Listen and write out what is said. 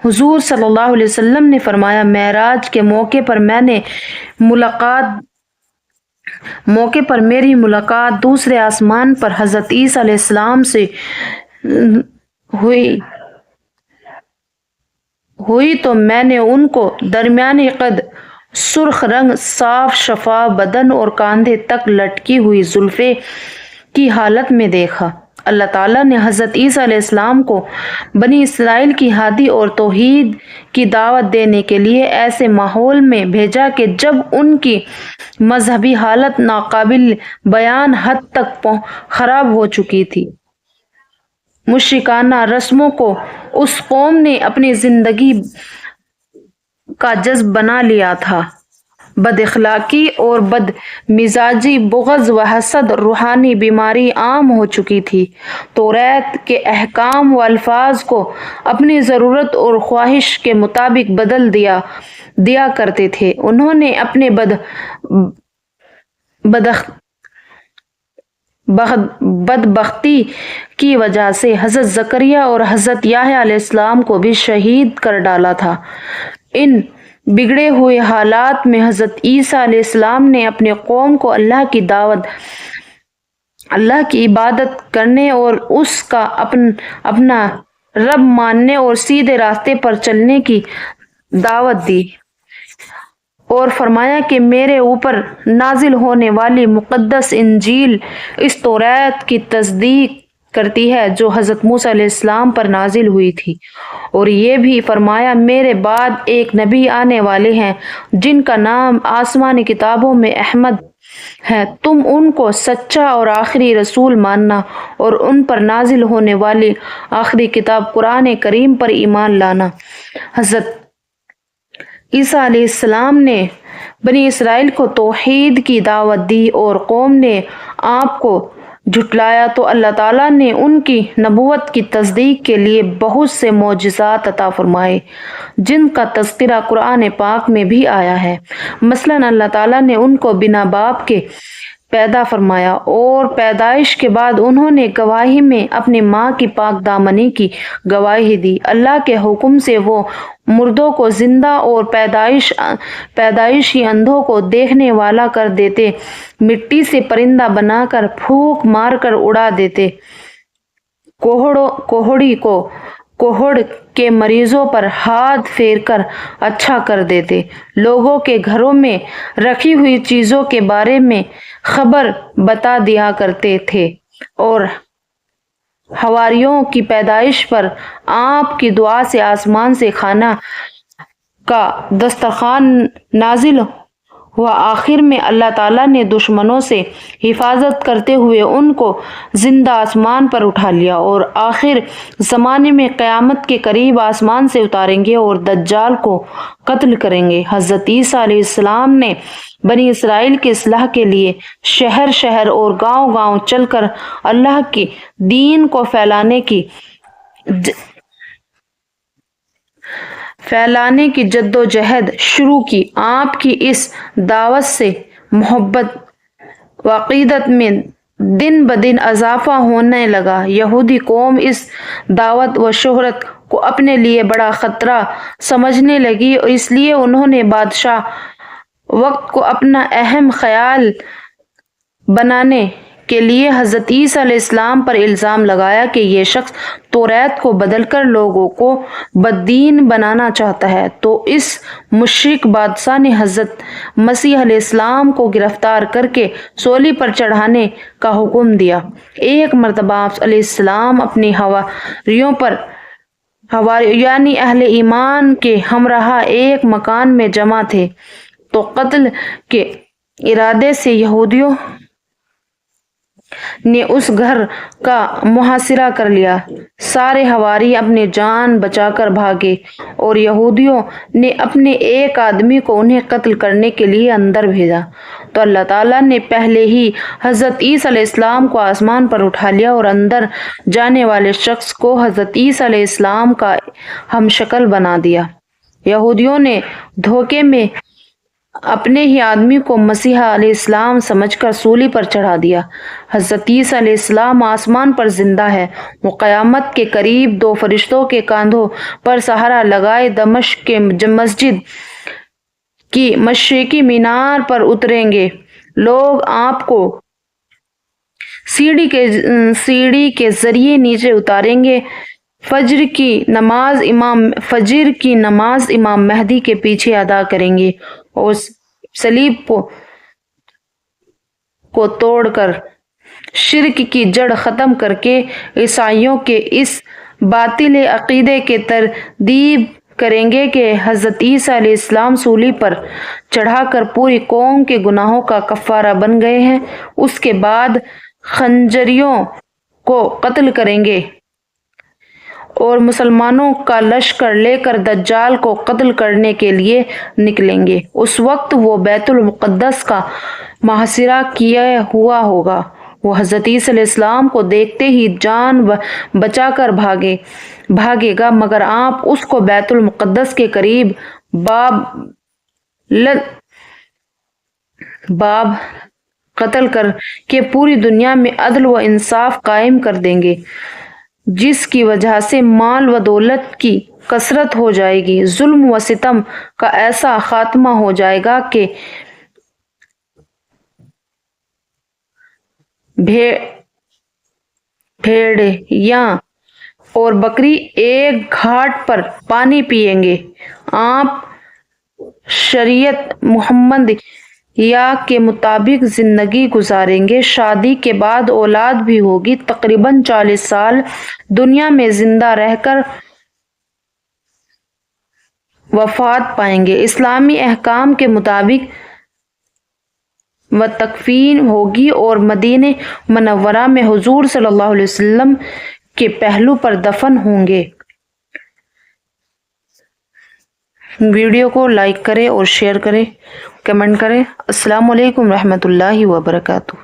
حضور صلی اللہ علیہ وسلم نے فرمایا، معراج کے موقع پر میری ملاقات دوسرے آسمان پر حضرت عیسیٰ علیہ السلام سے ہوئی تو میں نے ان کو درمیانی قد، سرخ رنگ، صاف شفاف بدن اور کاندھے تک لٹکی ہوئی زلفیں کی حالت میں دیکھا۔ اللہ تعالیٰ نے حضرت عیسیٰ علیہ السلام کو بنی اسرائیل کی ہادی اور توحید کی دعوت دینے کے لیے ایسے ماحول میں بھیجا کہ جب ان کی مذہبی حالت ناقابل بیان حد تک خراب ہو چکی تھی، مشرکانہ رسموں کو اس قوم نے اپنی زندگی کا جذب بنا لیا تھا، بد اخلاقی اور بد مزاجی، بغض و حسد، روحانی بیماری عام ہو چکی تھی۔ توریت کے احکام و الفاظ کو اپنی ضرورت اور خواہش کے مطابق بدل دیا کرتے تھے۔ انہوں نے اپنے بدبختی کی وجہ سے حضرت زکریا اور حضرت یحییٰ علیہ السلام کو بھی شہید کر ڈالا تھا۔ ان بگڑے ہوئے حالات میں حضرت عیسیٰ علیہ السلام نے اپنی قوم کو اللہ کی دعوت، اللہ کی عبادت کرنے اور اس کا اپنا رب ماننے اور سیدھے راستے پر چلنے کی دعوت دی، اور فرمایا کہ میرے اوپر نازل ہونے والی مقدس انجیل اس توریت کی تصدیق کرتی ہے جو حضرت موسیٰ علیہ السلام پر نازل ہوئی تھی، اور یہ بھی فرمایا میرے بعد ایک نبی آنے والے ہیں جن کا نام آسمانی کتابوں میں احمد ہے، تم ان کو سچا اور آخری رسول ماننا اور ان پر نازل ہونے والی آخری کتاب قرآن کریم پر ایمان لانا۔ حضرت عیسیٰ علیہ السلام نے بنی اسرائیل کو توحید کی دعوت دی اور قوم نے آپ کو جھٹلایا تو اللہ تعالیٰ نے ان کی نبوت کی تصدیق کے لیے بہت سے معجزات عطا فرمائے جن کا تذکرہ قرآن پاک میں بھی آیا ہے۔ مثلاً اللہ تعالیٰ نے ان کو بنا باپ کے پیدا فرمایا اور پیدائش کے بعد انہوں نے گواہی میں اپنی ماں کی پاک دامنی کی گواہی دی۔ اللہ کے حکم سے وہ مردوں کو زندہ اور پیدائشی اندھوں کو دیکھنے والا کر دیتے، مٹی سے پرندہ بنا کر پھونک مار کر اڑا دیتے، کوہڑ کے مریضوں پر ہاتھ پھیر کر اچھا کر دیتے، لوگوں کے گھروں میں رکھی ہوئی چیزوں کے بارے میں خبر بتا دیا کرتے تھے، اور حواریوں کی پیدائش پر آپ کی دعا سے آسمان سے کھانا کا دسترخوان نازل ہوا۔ آخر میں اللہ تعالیٰ نے دشمنوں سے حفاظت کرتے ہوئے ان کو زندہ آسمان پر اٹھا لیا، اور آخر زمانے میں قیامت کے قریب آسمان سے اتاریں گے اور دجال کو قتل کریں گے۔ حضرت عیسیٰ علیہ السلام نے بنی اسرائیل کی اصلاح کے لیے شہر شہر اور گاؤں گاؤں چل کر اللہ کے دین کو پھیلانے کی جد و جہد شروع کی۔ آپ کی اس دعوت سے محبت و عقیدت میں دن بدن اضافہ ہونے لگا۔ یہودی قوم اس دعوت و شہرت کو اپنے لیے بڑا خطرہ سمجھنے لگی، اور اس لیے انہوں نے بادشاہ وقت کو اپنا اہم خیال بنانے کے لیے حضرت عیسیٰ علیہ السلام پر الزام لگایا کہ یہ شخص توریت کو بدل کر لوگوں کو بددین بنانا چاہتا ہے۔ تو اس مشرک بادشاہ نے حضرت مسیح علیہ السلام کو گرفتار کر کے سولی پر چڑھانے کا حکم دیا۔ ایک مرتبہ آپ علیہ السلام اپنی یعنی اہل ایمان کے ہمراہ ایک مکان میں جمع تھے تو قتل کے ارادے سے یہودیوں نے اس گھر کا محاصرہ کر لیا۔ سارے حواری اپنی جان بچا کر بھاگے اور یہودیوں نے اپنے ایک آدمی کو انہیں قتل کرنے کے لیے اندر بھیجا تو اللہ تعالیٰ نے پہلے ہی حضرت عیسیٰ علیہ السلام کو آسمان پر اٹھا لیا اور اندر جانے والے شخص کو حضرت عیسیٰ علیہ السلام کا ہم شکل بنا دیا۔ یہودیوں نے دھوکے میں اپنے ہی آدمی کو مسیح علیہ السلام سمجھ کر سولی پر چڑھا دیا۔ حضرت عیسیٰ علیہ السلام آسمان پر زندہ ہے۔ وہ قیامت کے قریب 2 فرشتوں کے کاندھوں پر سہارا لگائے دمشق کے مسجد کی مشرقی مینار پر اتریں گے۔ لوگ آپ کو سیڑھی کے ذریعے نیچے اتاریں گے۔ فجر کی نماز امام مہدی کے پیچھے ادا کریں گے اور صلیب کو توڑ کر شرک کی جڑ ختم کر کے عیسائیوں کے اس باطل عقیدے کے تردید کریں گے کہ حضرت عیسیٰ علیہ السلام سولی پر چڑھا کر پوری قوم کے گناہوں کا کفارہ بن گئے ہیں۔ اس کے بعد خنجریوں کو قتل کریں گے اور مسلمانوں کا لشکر لے کر دجال کو قتل کرنے کے لیے نکلیں گے۔ اس وقت وہ بیت المقدس کا محاصرہ کیا ہوا ہوگا۔ وہ حضرت عیسیٰ علیہ السلام کو دیکھتے ہی جان بچا کر بھاگے گا، مگر آپ اس کو بیت المقدس کے قریب باب قتل کر کے پوری دنیا میں عدل و انصاف قائم کر دیں گے، جس کی وجہ سے مال و دولت کی کثرت ہو جائے گی۔ ظلم و ستم کا ایسا خاتمہ ہو جائے گا کہ بھیڑیاں اور بکری ایک گھاٹ پر پانی پئیں گے۔ آپ شریعت محمدیہ کے مطابق زندگی گزاریں گے۔ شادی کے بعد اولاد بھی ہوگی۔ تقریباً 40 سال دنیا میں زندہ رہ کر وفات پائیں گے۔ اسلامی احکام کے مطابق تکفین ہوگی اور مدینہ منورہ میں حضور صلی اللہ علیہ وسلم کے پہلو پر دفن ہوں گے۔ ویڈیو کو لائک کریں اور شیئر کریں، کمنٹ کریں۔ السلام علیکم ورحمۃ اللہ وبرکاتہ۔